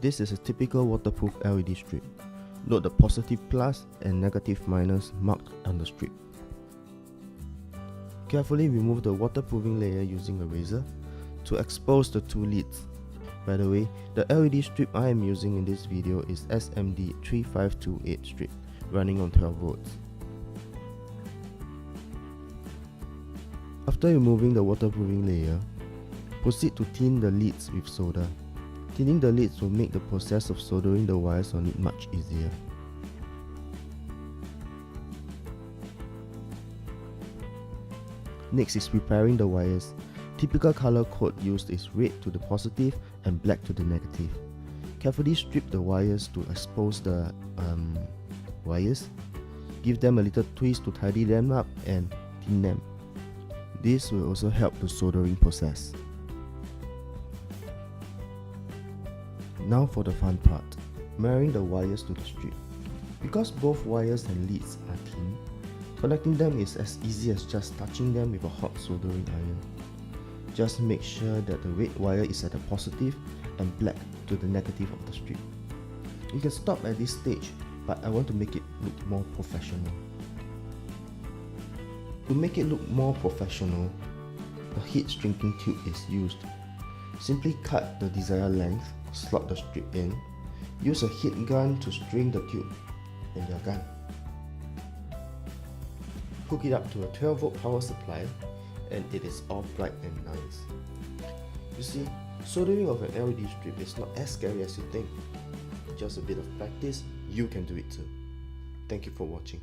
This is a typical waterproof LED strip. Note the positive plus and negative minus marked on the strip. Carefully remove the waterproofing layer using a razor to expose the two leads. By the way, the LED strip I am using in this video is SMD 3528 strip running on 12 volts. After removing the waterproofing layer, proceed to thin the leads with solder. Thinning the leads will make the process of soldering the wires on it much easier. Next is preparing the wires. Typical color code used is red to the positive and black to the negative. Carefully strip the wires to expose the wires. Give them a little twist to tidy them up and thin them. This will also help the soldering process. Now for the fun part, marrying the wires to the strip. Because both wires and leads are thin, connecting them is as easy as just touching them with a hot soldering iron. Just make sure that the red wire is at the positive and black to the negative of the strip. You can stop at this stage, but I want to make it look more professional. To make it look more professional, a heat shrinking tube is used. Simply cut the desired length, slot the strip in, use a heat gun to string the tube, and you're done. Hook it up to a 12-volt power supply and it is all bright and nice. You see, soldering of an LED strip is not as scary as you think. Just a bit of practice, you can do it too. Thank you for watching.